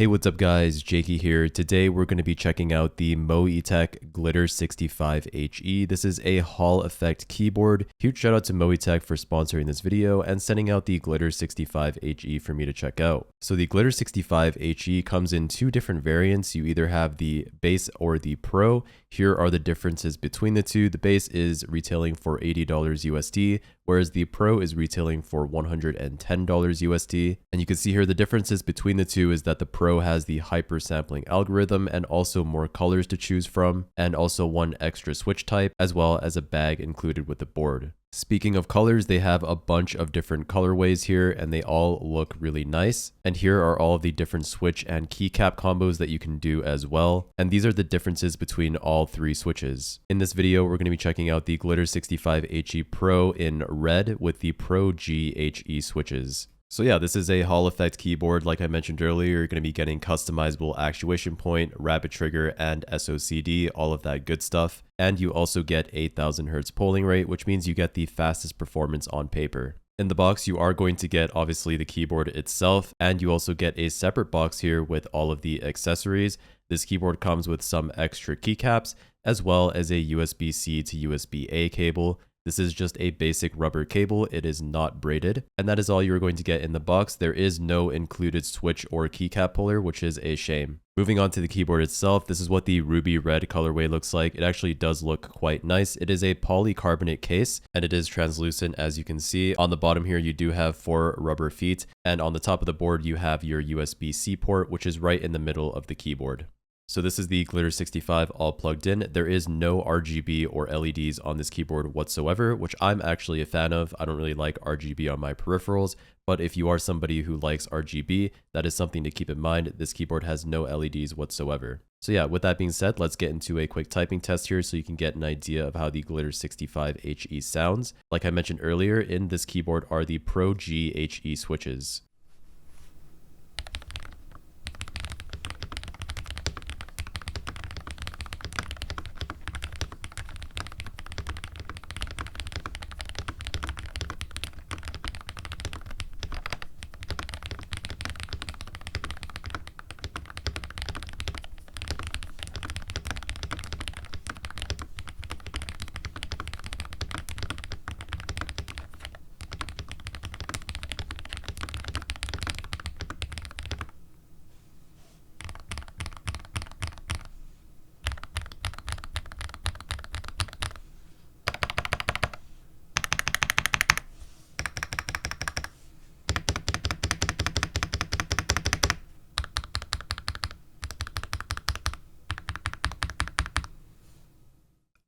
Hey, what's up guys, Jaeky here. Today we're going to be checking out the MoeeTech Glitter65 HE. This is a Hall effect keyboard. Huge shout out to MoeeTech for sponsoring this video and sending out the Glitter65 HE for me to check out. So the Glitter65 HE comes in two different variants. You either have the base or the Pro. Here are the differences between the two. The base is retailing for $80 USD, whereas the Pro is retailing for $110 USD. And you can see here the differences between the two is that the Pro has the hyper sampling algorithm and also more colors to choose from, and also one extra switch type, as well as a bag included with the board. Speaking of colors, they have a bunch of different colorways here and they all look really nice. And here are all of the different switch and keycap combos that you can do as well. And these are the differences between all three switches. In this video, we're going to be checking out the Glitter65 HE Pro in red with the Pro G HE switches. So yeah, this is a Hall effect keyboard. Like I mentioned earlier, you're going to be getting customizable actuation point, rapid trigger, and SOCD, all of that good stuff. And you also get 8,000 Hertz polling rate, which means you get the fastest performance on paper. In the box, you are going to get obviously the keyboard itself, and you also get a separate box here with all of the accessories. This keyboard comes with some extra keycaps, as well as a USB-C to USB-A cable. This is just a basic rubber cable, it is not braided, and that is all you're going to get in the box. There is no included switch or keycap puller, which is a shame. Moving on to the keyboard itself, this is what the ruby red colorway looks like. It actually does look quite nice. It is a polycarbonate case, and it is translucent as you can see. On the bottom here, you do have 4 rubber feet, and on the top of the board, you have your USB-C port, which is right in the middle of the keyboard. So this is the Glitter65 all plugged in. There is no RGB or LEDs on this keyboard whatsoever, which I'm actually a fan of. I don't really like RGB on my peripherals, but if you are somebody who likes RGB, that is something to keep in mind. This keyboard has no LEDs whatsoever. So yeah, with that being said, let's get into a quick typing test here so you can get an idea of how the Glitter65 HE sounds. Like I mentioned earlier, in this keyboard are the Pro G HE switches.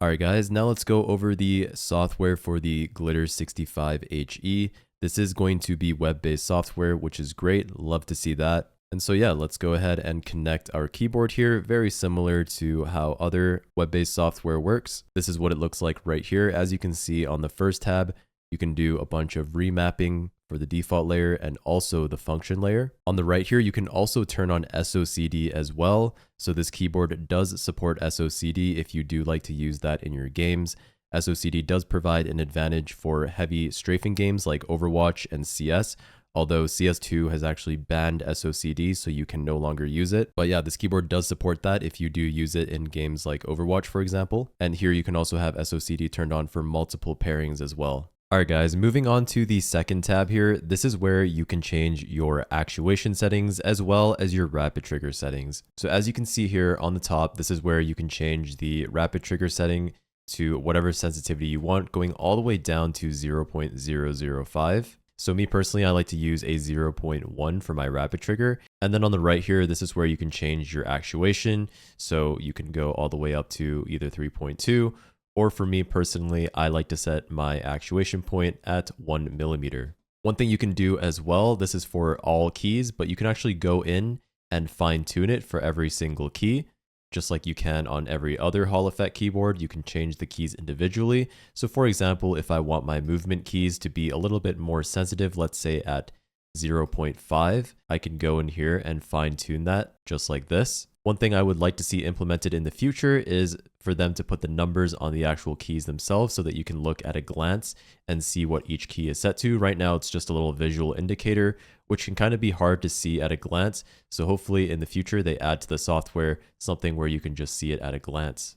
Alright guys, now let's go over the software for the Glitter65 HE. This is going to be web-based software, which is great. Love to see that. And so yeah, let's go ahead and connect our keyboard here. Very similar to how other web-based software works. This is what it looks like right here. As you can see on the first tab, you can do a bunch of remapping for the default layer and also the function layer. On the right here, you can also turn on SOCD as well. So this keyboard does support SOCD if you do like to use that in your games. SOCD does provide an advantage for heavy strafing games like Overwatch and CS, although CS2 has actually banned SOCD, so you can no longer use it. But yeah, this keyboard does support that if you do use it in games like Overwatch, for example. And here you can also have SOCD turned on for multiple pairings as well. Alright guys, moving on to the second tab here, this is where you can change your actuation settings as well as your rapid trigger settings. So as you can see here on the top, this is where you can change the rapid trigger setting to whatever sensitivity you want, going all the way down to 0.005. So me personally, I like to use a 0.1 for my rapid trigger. And then on the right here, this is where you can change your actuation. So you can go all the way up to either 3.2, or for me personally, I like to set my actuation point at 1 millimeter. One thing you can do as well, this is for all keys, but you can actually go in and fine tune it for every single key. Just like you can on every other Hall effect keyboard, you can change the keys individually. So for example, if I want my movement keys to be a little bit more sensitive, let's say at 0.5, I can go in here and fine tune that just like this. One thing I would like to see implemented in the future is for them to put the numbers on the actual keys themselves so that you can look at a glance and see what each key is set to. Right now, it's just a little visual indicator, which can kind of be hard to see at a glance. So hopefully in the future, they add to the software something where you can just see it at a glance.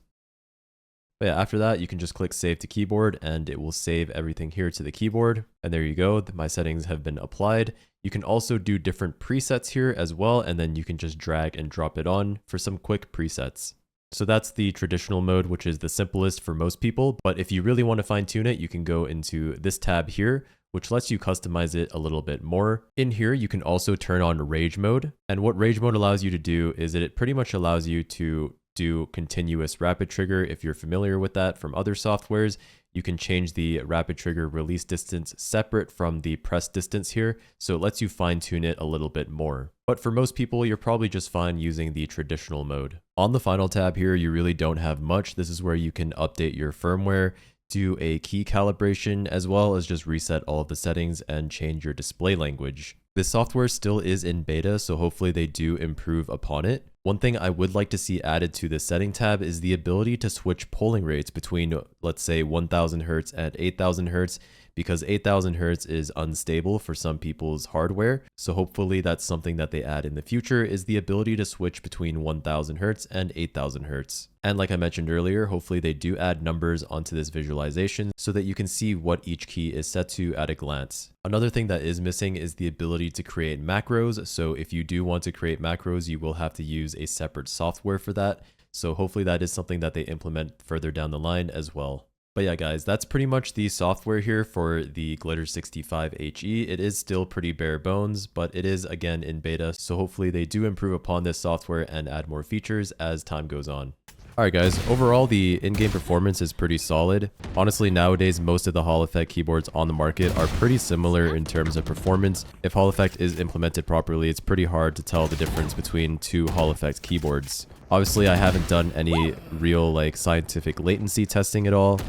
But yeah, after that, you can just click save to keyboard and it will save everything here to the keyboard. And there you go. My settings have been applied. You can also do different presets here as well. And then you can just drag and drop it on for some quick presets. So that's the traditional mode, which is the simplest for most people. But if you really want to fine tune it, you can go into this tab here, which lets you customize it a little bit more. In here, you can also turn on rage mode. And what rage mode allows you to do is that it pretty much allows you to do continuous rapid trigger. If you're familiar with that from other softwares, you can change the rapid trigger release distance separate from the press distance here. So it lets you fine tune it a little bit more. But for most people, you're probably just fine using the traditional mode. On the final tab here, you really don't have much. This is where you can update your firmware, do a key calibration, as well as just reset all of the settings and change your display language. This software still is in beta, so hopefully they do improve upon it. One thing I would like to see added to the setting tab is the ability to switch polling rates between, let's say, 1000 Hz and 8000 Hz, because 8000 Hz is unstable for some people's hardware. So hopefully that's something that they add in the future, is the ability to switch between 1000 Hz and 8000 Hz. And like I mentioned earlier, hopefully they do add numbers onto this visualization so that you can see what each key is set to at a glance. Another thing that is missing is the ability to create macros. So if you do want to create macros, you will have to use a separate software for that. So hopefully that is something that they implement further down the line as well. But yeah, guys, that's pretty much the software here for the Glitter65HE. It is still pretty bare bones, but it is again in beta. So hopefully they do improve upon this software and add more features as time goes on. Alright guys, overall the in-game performance is pretty solid. Honestly, nowadays most of the Hall effect keyboards on the market are pretty similar in terms of performance. If Hall effect is implemented properly, it's pretty hard to tell the difference between two Hall effect keyboards. Obviously, I haven't done any real scientific latency testing at all,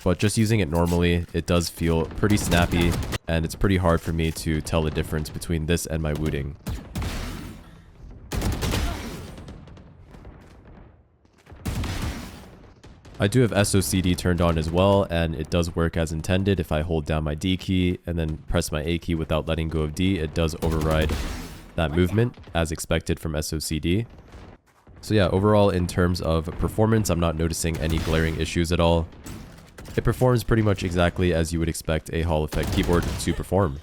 but just using it normally, it does feel pretty snappy, and it's pretty hard for me to tell the difference between this and my Wooting. I do have SOCD turned on as well, and it does work as intended. If I hold down my D key and then press my A key without letting go of D, it does override that movement as expected from SOCD. So yeah, overall in terms of performance, I'm not noticing any glaring issues at all. It performs pretty much exactly as you would expect a Hall effect keyboard to perform.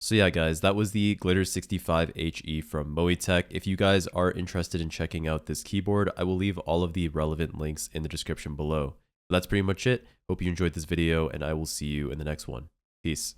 So yeah, guys, that was the Glitter65HE from MoeeTech. If you guys are interested in checking out this keyboard, I will leave all of the relevant links in the description below. But that's pretty much it. Hope you enjoyed this video, and I will see you in the next one. Peace.